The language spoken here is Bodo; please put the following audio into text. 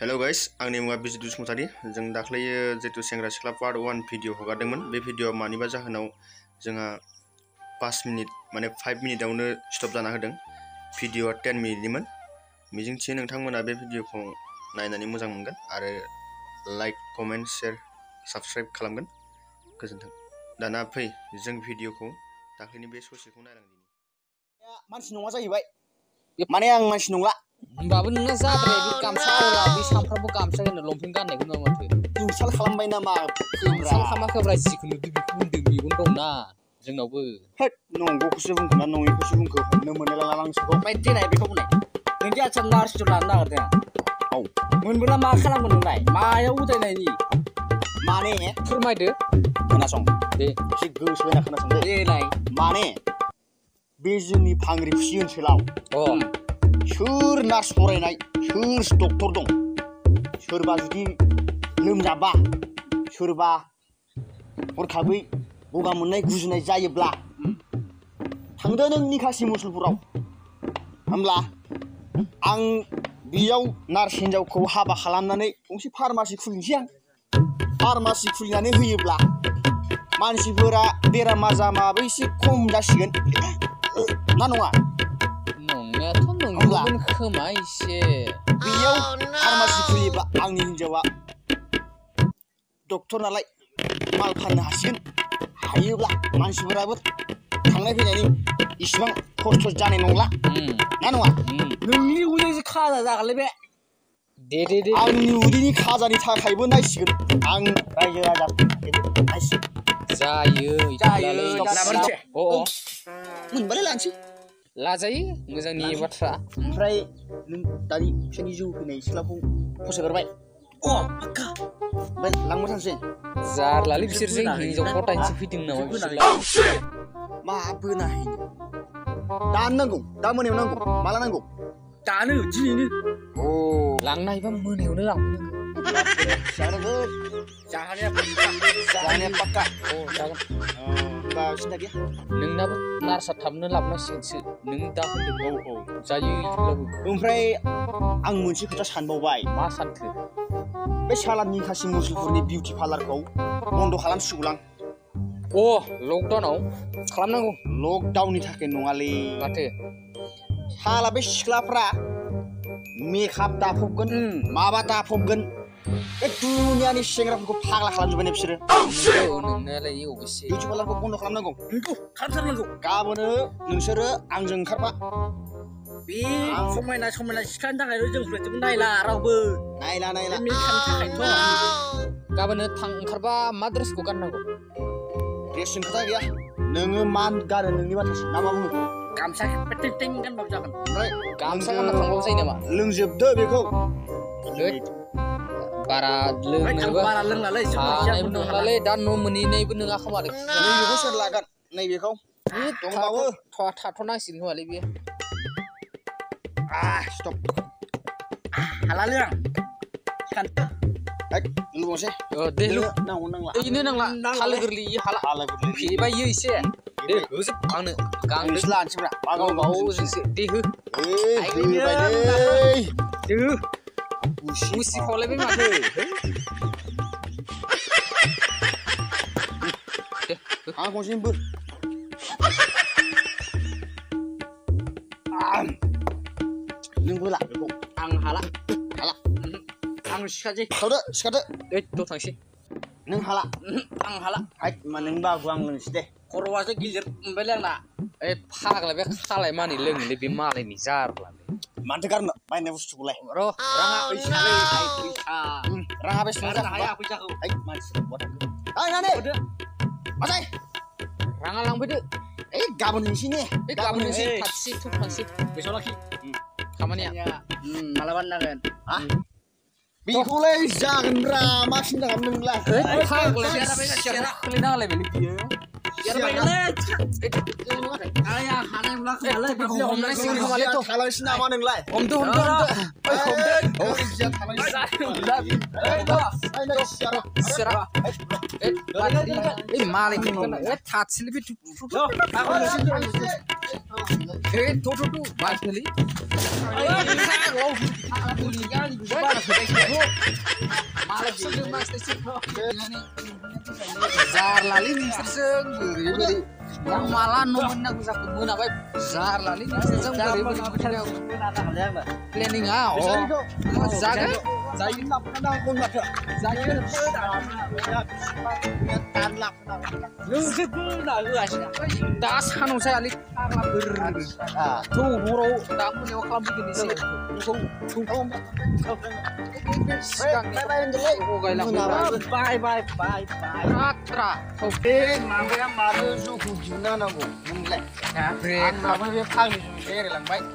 हेलो गाइस आंनि मुङा बिजिदु बसुमतारी जों दाख्लैयो जेतु सेंग्रा सिख्ला पार्ट 1 भिडिअ हगारदोंमोन बे भिडिअ मानिबा जाहोनाव जोंहा 5 मिनिट माने 5 मिनिटावनो स्टप जाना होदों भिडिअआ 10 मिनिटनिमोन मिजिंथियो नोंथांमोना बे भिडिअखौ नायनानै मोजां मोनगोन आरो लाइक कमेन्ट शेयार साबस्क्राइब खालामगोन गोजोन्थों दाना फै जों भिडिअखौ दाख्लैनि बे ससेखौ नायलांदिनि मानसि नङा जाहैबाय माने आं मानसि नंला होमबाबो नोंना जाद्राय बे गामसा आवला बे सामफ्रामबो गामसा गाननो लंपेन्ट गाननायखौ नुवा माथो इनसाल खालामबाय नामा इनसाल खालामाखैब्रा जिखुनु बेखौ होनदों मेगन दंना जोंनावबो होद नंगौखौसो बुंखो ना नङैखौसो बुंखो हमनो मोनलाय लांला आंसोखौ ओमफ्राय देनाय बेखौ बुंनाय नोंदि आदसा नार्सथ' लानो नागिरदों औ मोनबोला मा खालामगोन नोंलाय मायाव उदायनायनि माने फोरमायदो खोनासं दे एसे गोसो होना खोनासं दे देनाय माने बे जोंनि भांग्रिखुसि ओनसोलाव सोर नार्स फरायनाय सोर डक्टर दं सोरबा जुदि लोमजाबा सोरबा हरखाबै गगा मोननाय गुजुनाय जायोब्ला थांदो नों निखासि मुसलपुराव होमब्ला आं बेयाव नार्स हिन्जावखौ हाबा खालामनानै गंसे फार्मासि खुलिनोसै आं फार्मासि खुलिनानै होयोब्ला मानसिफोरा बेराम आजाराबो एसे खम जासिगोन ना नङा नंनायाथ' नंगौमोन खोमा एसे बेयाव फार्मासि खुलियोब्ला आंनि हिन्जावा डक्टर नालाय माल फाननो हासिगोन हायोब्ला मानसिफोराबो थांनाय फैनायनि इसिबां खस्थ' जानाय नंला ना नङा नोंनि उदैसो खाजा जागोनलै बे दे आंनि उदैनि खाजानि थाखायबो नायसिगोन आं रायजो राजाफोरनि थाखायबो नायसिगोन जायो मोनबालाय लानोसै लाजायो मोजांनि बाथ्रा ओमफ्राय नों दानि फिसानि जौ फैनाय सिख्लाखौ फसायगोरबाय पाक्का ओमफ्राय लांबाय थानोसै जारलालै बिसोरजों हिन्जाव फटायनोसो फैदों नामा बिसोरलाय मा बोनाहैनो दानो नांगौ दा मोनायाव नांगौ माला नांगौ दानो दिनैनो लांनो हायोबा मोनायावनो लांफैनांगौ जानाया पाक्का जागोन होमबा सिन्था गैया नोंनाबो नार्सआ थाबनो लाबोनांसिगोनसो नों दा होनदों जायो इदिब्लाबो ओमफ्राय आं मोनसे खोथा सानबावबाय मा सानखो बे सालानि खासि मुसलपुरनि बिउटि पार्लारखौ बन्द' खालामसिगौलां लकडाउनाव खालामनांगौ लकडाउननि थाखाय नङालै माथो साला बे सिख्लाफ्रा मेकआप दाफबगोन माबा दाफबगोन बे दुनियानि सेंग्राफोरखौ फाग्ला खालामजोब्बाय बिसोरो नोंनायालाय अबेसे बिउटि पार्लारखौ बन्द' खालामनांगौ खालामथारनांगौ गाबोनो नोंसोरो आंजों ओंखारबा बे समायना सिख्लानि थाखायल' जोंखौ नायला रावबो नायला मेकआपनि थाखायथ' गाबोनो ओंखारबा मा ड्रेसखौ गाननांगौ ड्रेसजों खोथा गैया नोङो मा गानो नोंनि बाथ्रासो ना मा बुङो गामसा टें गानबाबो जागोन ओमफ्राय गामसा गानना थांबाबो जायो नामा लोंजोबदो बेखौ बारा लोंलालै हानायबो नंलालै दा न' मोनहैनायबो नङा खोमा नैबेखौ सोर लागोन नैबेखौ दंबावो थाथ'नांसिगोन खोमालै बेयो स्टप हालालै आं लुबनोसै दे नांला थालो गोरलै हाला फेबायो एसे दे होजोब आंनो गांनोसो लानोसैब्रा बावजोंसो दे हो मुसि खावलायबाय माथो आं खनसे बोर नों बोला बेखौ आं हाला आं सिखादो द' थांसै नों हाला आं हाला नों बाबु आं लोंसै दे खर'आसो गिलिर मोनबायलै आंना फाग्ला बे खालाय मानि लोंलै बे मालायनि जारला मानोथो गारनो बायनाय बुस्थुखौलाय राङा फैसालै फैसा राङा बेसेबां जानो हाया फैसाखौ मानसि नानै राङा लांफैदो गाबोन होनोसै ने गाबोन होनोसै थांसै बेसेबां लाखि खामानिया मालाबा नांगोन बेखौलाय जागोनब्रा मा सिन्था खालामदों नोंलाय खोलैनाङालाय बेनो बियो थालांसै नामा नोंलाय हमदो maliknya tatsil itu tuh baik kali zar lali nih seseng yang malah nomennya bisa kemun apa zar lali nih seseng planning oh zaga Saya nak kenal pun ada. Saya tanlak. das hanu saya alik tuh muro tak punya kelam bikin di sini Bye bye. ratra Oke, namanya malu suku Cina nabo. Mulai. ya break Namanya pang ni sumber lang baik.